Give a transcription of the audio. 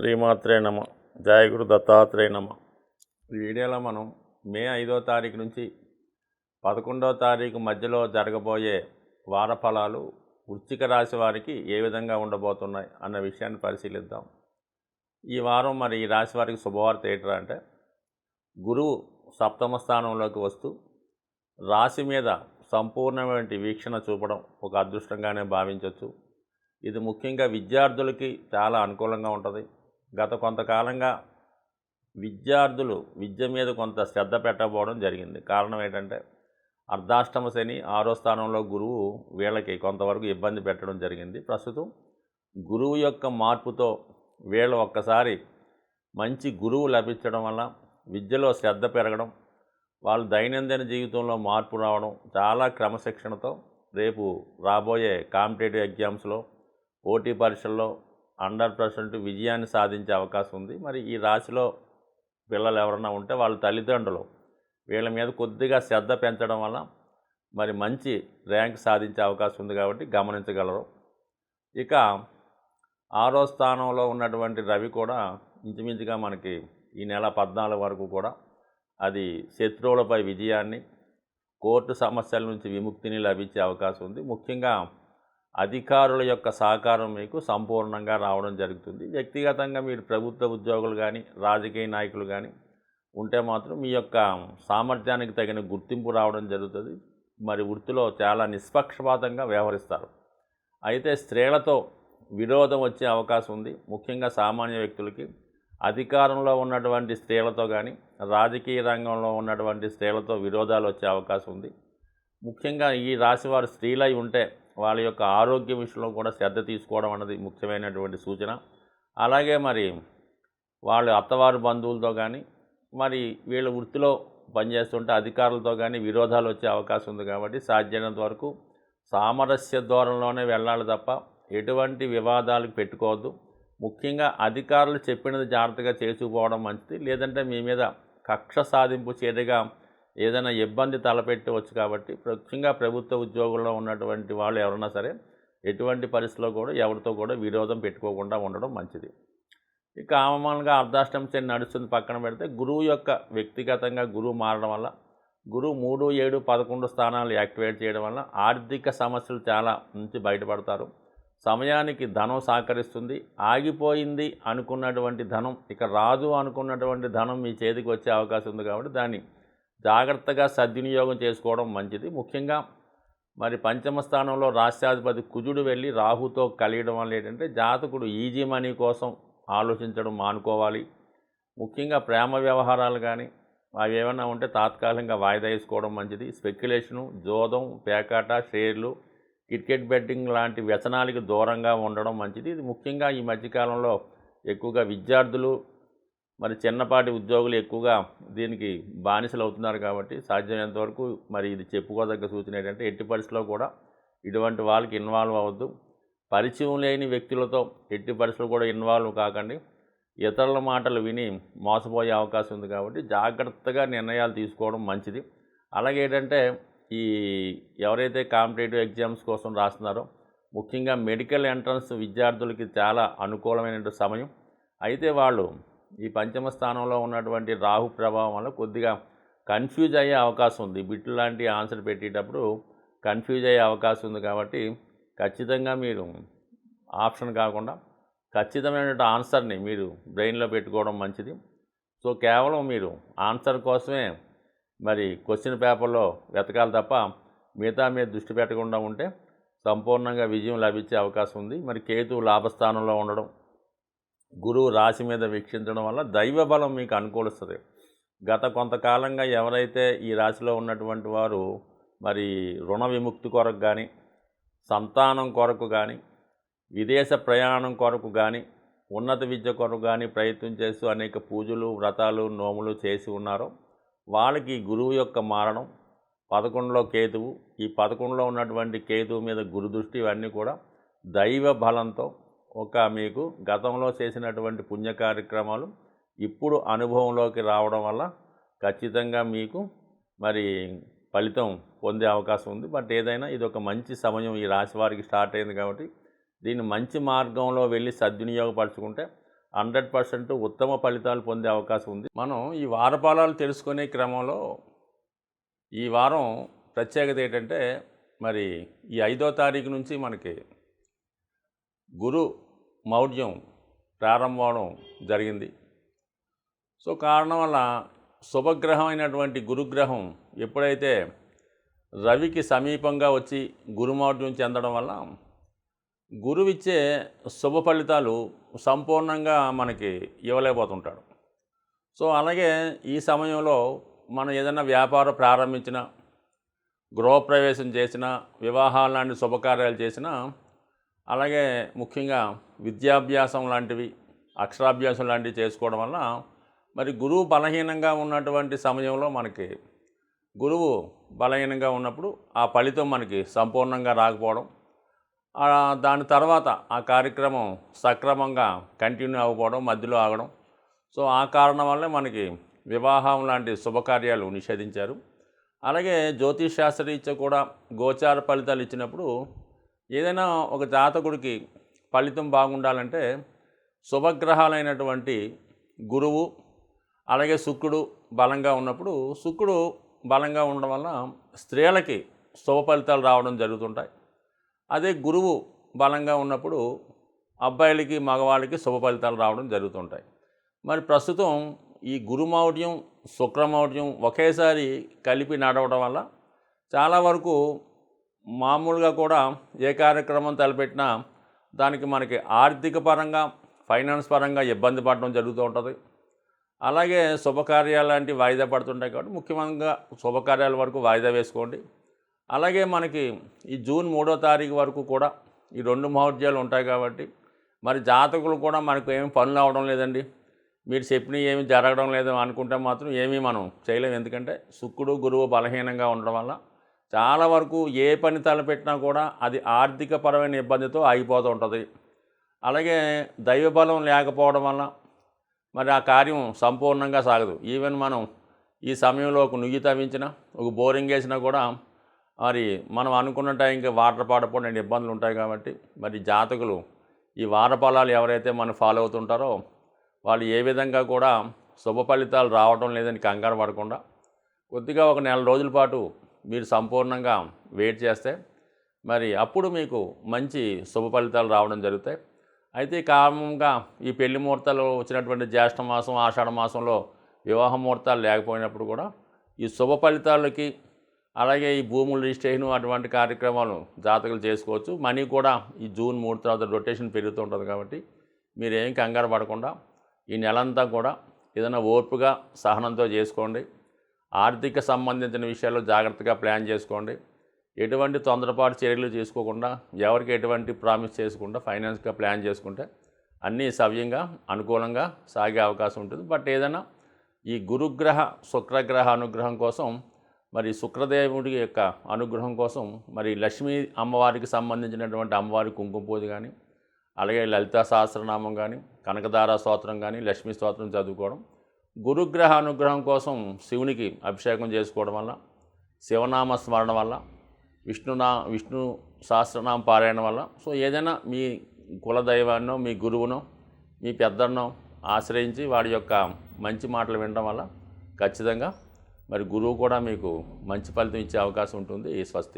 శ్రీమాత్రే నమ. జయ గురు దత్తాత్రేయ నమ. ఈ వీడియోలో మనం మే 5వ తారీఖు నుంచి 11వ తారీఖు మధ్యలో జరగబోయే వార ఫలాలు వృశ్చిక రాశి వారికి ఏ విధంగా ఉండబోతున్నాయి అన్న విషయాన్ని పరిశీలిద్దాం. ఈ వారం మరి ఈ రాశి వారికి శుభవార్త ఏంటంటే అంటే గురువు సప్తమ స్థానంలోకి వస్తూ రాశి మీద సంపూర్ణమైన వీక్షణ చూపడం ఒక అదృష్టంగానే భావించవచ్చు. ఇది ముఖ్యంగా విద్యార్థులకి చాలా అనుకూలంగా ఉంటుంది. గత కొంతకాలంగా విద్యార్థులు విద్య మీద కొంత శ్రద్ధ పెట్టకపోవడం జరిగింది. కారణం ఏంటంటే అర్ధాష్టమ శని 6వ స్థానంలో గురువు వీళ్ళకి కొంతవరకు ఇబ్బంది పెట్టడం జరిగింది. ప్రస్తుతం గురువు యొక్క మార్పుతో వీళ్ళు ఒక్కసారి మంచి గురువు లభించడం వల్ల విద్యలో శ్రద్ధ పెరగడం, వాళ్ళు దైనందిన జీవితంలో మార్పు రావడం, చాలా క్రమశిక్షణతో రేపు రాబోయే కాంపిటేటివ్ ఎగ్జామ్స్లో పోటీ పరీక్షల్లో 100% విజయాన్ని సాధించే అవకాశం ఉంది. మరి ఈ రాశిలో పిల్లలు ఎవరైనా ఉంటే వాళ్ళ తల్లిదండ్రులు వీళ్ళ మీద కొద్దిగా శ్రద్ధ పెంచడం వల్ల మరి మంచి ర్యాంక్ సాధించే అవకాశం ఉంది కాబట్టి గమనించగలరు. ఇక 6వ స్థానంలో ఉన్నటువంటి రవి కూడా ఇంచుమించుగా మనకి ఈ నెల 14 వరకు కూడా అది శత్రువులపై విజయాన్ని, కోర్టు సమస్యల నుంచి విముక్తిని లభించే అవకాశం ఉంది. ముఖ్యంగా అధికారుల యొక్క సహకారం మీకు సంపూర్ణంగా రావడం జరుగుతుంది. వ్యక్తిగతంగా మీరు ప్రభుత్వ ఉద్యోగులు కానీ రాజకీయ నాయకులు కానీ ఉంటే మాత్రం మీ యొక్క సామర్థ్యానికి తగిన గుర్తింపు రావడం జరుగుతుంది. మరి వృత్తిలో చాలా నిష్పక్షపాతంగా వ్యవహరిస్తారు. అయితే స్త్రీలతో విరోధం వచ్చే అవకాశం ఉంది. ముఖ్యంగా సామాన్య వ్యక్తులకి అధికారంలో ఉన్నటువంటి స్త్రీలతో కానీ రాజకీయ రంగంలో ఉన్నటువంటి స్త్రీలతో విరోధాలు వచ్చే అవకాశం ఉంది. ముఖ్యంగా ఈ రాశివారు స్త్రీలై ఉంటే వాళ్ళ యొక్క ఆరోగ్య విషయంలో కూడా శ్రద్ధ తీసుకోవడం అన్నది ముఖ్యమైనటువంటి సూచన. అలాగే మరి వాళ్ళ అత్తవారి బంధువులతో కానీ మరి వీళ్ళ వృత్తిలో పనిచేస్తుంటే అధికారులతో కానీ విరోధాలు వచ్చే అవకాశం ఉంది. కాబట్టి సాధ్యమైనంత వరకు సామరస్య ధోరణిలోనే వెళ్ళాలి తప్ప ఎటువంటి వివాదాలకు పెట్టుకోవద్దు. ముఖ్యంగా అధికారులు చెప్పినది జాగ్రత్తగా చేసుకుపోవడం మంచిది. లేదంటే మీ మీద కక్ష సాధింపు చర్యగా ఏదైనా ఇబ్బంది తలపెట్టవచ్చు. కాబట్టి ముఖ్యంగా ప్రభుత్వ ఉద్యోగుల్లో ఉన్నటువంటి వాళ్ళు ఎవరైనా సరే ఎటువంటి పరిస్థితుల్లో కూడా ఎవరితో కూడా విరోధం పెట్టుకోకుండా ఉండడం మంచిది. ఇక మామూలుగా అర్ధాష్టమ శని నడుస్తుంది పక్కన పెడితే గురువు యొక్క వ్యక్తిగతంగా గురువు మారడం వల్ల గురువు 3, 7, 11 స్థానాలు యాక్టివేట్ చేయడం వల్ల ఆర్థిక సమస్యలు చాలా నుంచి బయటపడతారు. సమయానికి ధనం సహకరిస్తుంది. ఆగిపోయింది అనుకున్నటువంటి ధనం ఇక రాదు అనుకున్నటువంటి ధనం మీ చేతికి వచ్చే అవకాశం ఉంది. కాబట్టి దాన్ని జాగ్రత్తగా సద్వినియోగం చేసుకోవడం మంచిది. ముఖ్యంగా మరి పంచమ స్థానంలో రాష్ట్రాధిపతి కుజుడు వెళ్ళి రాహుతో కలియడం వల్ల ఏంటంటే జాతకుడు ఈజీ మనీ కోసం ఆలోచించడం మానుకోవాలి. ముఖ్యంగా ప్రేమ వ్యవహారాలు కానీ అవి ఏమైనా ఉంటే తాత్కాలికంగా వాయిదా వేసుకోవడం మంచిది. స్పెక్యులేషను, జోదం, పేకాట, షేర్లు, క్రికెట్ బెట్టింగ్ లాంటి వ్యసనాలకు దూరంగా ఉండడం మంచిది. ఇది ముఖ్యంగా ఈ మధ్యకాలంలో ఎక్కువగా విద్యార్థులు మరి చిన్నపాటి ఉద్యోగులు ఎక్కువగా దీనికి బానిసలు అవుతున్నారు. కాబట్టి సాధ్యమైనంత వరకు మరి ఇది చెప్పుకోదగ్గ సూచన ఏంటంటే ఎట్టి పరిస్థితుల్లో కూడా ఇటువంటి వాళ్ళకి ఇన్వాల్వ్ అవ్వద్దు. పరిచయం లేని వ్యక్తులతో ఎట్టి పరిస్థితులు కూడా ఇన్వాల్వ్ కాకండి. ఇతరుల మాటలు విని మోసపోయే అవకాశం ఉంది. కాబట్టి జాగ్రత్తగా నిర్ణయాలు తీసుకోవడం మంచిది. అలాగే ఏంటంటే ఈ ఎవరైతే కాంపిటేటివ్ ఎగ్జామ్స్ కోసం రాస్తున్నారో ముఖ్యంగా మెడికల్ ఎంట్రన్స్ విద్యార్థులకి చాలా అనుకూలమైన సమయం. అయితే వాళ్ళు ఈ పంచమ స్థానంలో ఉన్నటువంటి రాహు ప్రభావం వల్ల కొద్దిగా కన్ఫ్యూజ్ అయ్యే అవకాశం ఉంది. బిట్లు లాంటి ఆన్సర్ పెట్టేటప్పుడు కన్ఫ్యూజ్ అయ్యే అవకాశం ఉంది. కాబట్టి ఖచ్చితంగా మీరు ఆప్షన్ కాకుండా ఖచ్చితమైన ఆన్సర్ని మీరు బ్రెయిన్లో పెట్టుకోవడం మంచిది. సో కేవలం మీరు ఆన్సర్ కోసమే మరి క్వశ్చన్ పేపర్లో వెతకాలి తప్ప మిగతా మీద దృష్టి పెట్టకుండా ఉంటే సంపూర్ణంగా విజయం లభించే అవకాశం ఉంది. మరి కేతువు లాభస్థానంలో ఉండడం, గురువు రాశి మీద వీక్షించడం వల్ల దైవ బలం మీకు అనుకూలిస్తుంది. గత కొంతకాలంగా ఎవరైతే ఈ రాశిలో ఉన్నటువంటి వారు మరి రుణ విముక్తి కొరకు కానీ సంతానం కొరకు కానీ విదేశ ప్రయాణం కొరకు కానీ ఉన్నత విద్య కొరకు కానీ ప్రయత్నం చేస్తూ అనేక పూజలు, వ్రతాలు, నోములు చేసి ఉన్నారో వాళ్ళకి గురువు యొక్క మారడం, 11లో కేతువు, ఈ 11లో ఉన్నటువంటి కేతువు మీద గురు దృష్టి, ఇవన్నీ కూడా దైవ బలంతో ఒక మీకు గతంలో చేసినటువంటి పుణ్య కార్యక్రమాలు ఇప్పుడు అనుభవంలోకి రావడం వల్ల ఖచ్చితంగా మీకు మరి ఫలితం పొందే అవకాశం ఉంది. బట్ ఏదైనా ఇది ఒక మంచి సమయం ఈ రాశి వారికి స్టార్ట్ అయింది. కాబట్టి దీన్ని మంచి మార్గంలో వెళ్ళి సద్వినియోగపరచుకుంటే 100% ఉత్తమ ఫలితాలు పొందే అవకాశం ఉంది. మనం ఈ వారఫలాలు తెలుసుకునే క్రమంలో ఈ వారం ప్రత్యేకత ఏంటంటే, మరి ఈ 5వ తారీఖు నుంచి మనకి గురు మౌఢ్యం ప్రారంభం అవడం జరిగింది. సో కారణం వల్ల శుభగ్రహం అయినటువంటి గురుగ్రహం ఎప్పుడైతే రవికి సమీపంగా వచ్చి గురుమౌఢ్యం చెందడం వల్ల గురువిచ్చే శుభ ఫలితాలు సంపూర్ణంగా మనకి ఇవ్వలేకపోతుంటాడు. సో అలాగే ఈ సమయంలో మనం ఏదైనా వ్యాపారం ప్రారంభించినా, గృహప్రవేశం చేసినా, వివాహాలు లాంటి శుభకార్యాలు చేసినా, అలాగే ముఖ్యంగా విద్యాభ్యాసం లాంటివి, అక్షరాభ్యాసం లాంటివి చేసుకోవడం వల్ల మరి గురువు బలహీనంగా ఉన్నటువంటి సమయంలో మనకి గురువు బలహీనంగా ఉన్నప్పుడు ఆ ఫలితం మనకి సంపూర్ణంగా రాకపోవడం, దాని తర్వాత ఆ కార్యక్రమం సక్రమంగా కంటిన్యూ అవ్వకపోవడం, మధ్యలో ఆగడం. సో ఆ కారణం వల్లే మనకి వివాహం లాంటి శుభకార్యాలు నిషేధించారు. అలాగే జ్యోతిష్ శాస్త్రరీత్యా కూడా గోచార ఫలితాలు ఇచ్చినప్పుడు ఏదైనా ఒక జాతకుడికి ఫలితం బాగుండాలంటే శుభగ్రహాలైనటువంటి గురువు అలాగే శుక్రుడు బలంగా ఉన్నప్పుడు, శుక్రుడు బలంగా ఉండడం వల్ల స్త్రీలకి శుభ ఫలితాలు రావడం జరుగుతుంటాయి. అదే గురువు బలంగా ఉన్నప్పుడు అబ్బాయిలకి మగవాళ్ళకి శుభ ఫలితాలు రావడం జరుగుతుంటాయి. మరి ప్రస్తుతం ఈ గురుమౌఢ్యం శుక్రమౌఢ్యం ఒకేసారి కలిపి నడవడం వల్ల చాలా వరకు మామూలుగా కూడా ఏ కార్యక్రమం తలపెట్టినా దానికి మనకి ఆర్థిక పరంగా, ఫైనాన్స్ పరంగా ఇబ్బంది పడడం జరుగుతూ ఉంటుంది. అలాగే శుభకార్యాలు లాంటివి వాయిదా పడుతుంటాయి కాబట్టి ముఖ్యంగా శుభకార్యాల వరకు వాయిదా వేసుకోండి. అలాగే మనకి ఈ జూన్ 3వ తారీఖు వరకు కూడా ఈ 2 మహోద్యాలు ఉంటాయి కాబట్టి మరి జాతకులు కూడా మనకు ఏమి పనులు అవడం లేదండి, మీరు చెప్పినవి ఏమి జరగడం లేదు అనుకుంటే మాత్రం ఏమీ మనం చేయలేము. ఎందుకంటే శుక్రుడు గురువు బలహీనంగా ఉండడం వల్ల చాలా వరకు ఏ పని తలపెట్టినా కూడా అది ఆర్థిక పరమైన ఇబ్బందితో ఆగిపోతూ ఉంటుంది. అలాగే దైవబలం లేకపోవడం వల్ల మరి ఆ కార్యం సంపూర్ణంగా సాగదు. ఈవెన్ మనం ఈ సమయంలో ఒక నుయ్యి తవ్వించినా, ఒక బోరింగ్ వేసినా కూడా మరి మనం అనుకున్న టైంకి వాటర్ పడకపోవడం ఇబ్బందులు ఉంటాయి. కాబట్టి మరి జాతకులు ఈ వార ఫలాలు ఎవరైతే మనం ఫాలో అవుతుంటారో వాళ్ళు ఏ విధంగా కూడా శుభ ఫలితాలు రావడం లేదని కంగారు పడకుండా కొద్దిగా ఒక నెల రోజుల పాటు మీరు సంపూర్ణంగా వెయిట్ చేస్తే మరి అప్పుడు మీకు మంచి శుభ ఫలితాలు రావడం జరుగుతాయి. అయితే కారణంగా ఈ పెళ్లి ముహూర్తాలు వచ్చినటువంటి జ్యేష్ఠ మాసం, ఆషాఢ మాసంలో వివాహ ముహూర్తాలు లేకపోయినప్పుడు కూడా ఈ శుభ ఫలితాలకి అలాగే ఈ భూముల రిజిస్ట్రేషన్ అటువంటి కార్యక్రమాలు జాతకులు చేసుకోవచ్చు. మనీ కూడా ఈ జూన్ 3 తర్వాత రొటేషన్ పెరుగుతూ ఉంటుంది. కాబట్టి మీరేం కంగారు పడకుండా ఈ నెలంతా కూడా ఏదైనా ఓర్పుగా సహనంతో చేసుకోండి. ఆర్థిక సంబంధించిన విషయాల్లో జాగ్రత్తగా ప్లాన్ చేసుకోండి. ఎటువంటి తొందరపాటు చర్యలు చేసుకోకుండా, ఎవరికి ఎటువంటి ప్రామిస్ చేసుకుండా ఫైనాన్స్గా ప్లాన్ చేసుకుంటే అన్నీ సవ్యంగా అనుకూలంగా సాగే అవకాశం ఉంటుంది. బట్ ఏదైనా ఈ గురుగ్రహ శుక్రగ్రహ అనుగ్రహం కోసం మరి శుక్రదేవుడి యొక్క అనుగ్రహం కోసం మరి లక్ష్మీ అమ్మవారికి సంబంధించినటువంటి అమ్మవారి కుంకుమ పూజ కానీ, అలాగే లలితా సహస్రనామం కానీ, కనకదార స్తోత్రం కానీ, లక్ష్మీ స్తోత్రం చదువుకోవడం, గురుగ్రహ అనుగ్రహం కోసం శివునికి అభిషేకం చేసుకోవడం వల్ల, శివనామ స్మరణ వల్ల, విష్ణు సహస్రనామ పారాయణ వల్ల, సో ఏదైనా మీ కులదైవాన్నో, మీ గురువునో, మీ పెద్దన్నో ఆశ్రయించి వాడి యొక్క మంచి మాటలు వినడం వల్ల ఖచ్చితంగా మరి గురువు కూడా మీకు మంచి ఫలితం ఇచ్చే అవకాశం ఉంటుంది. స్వస్తి.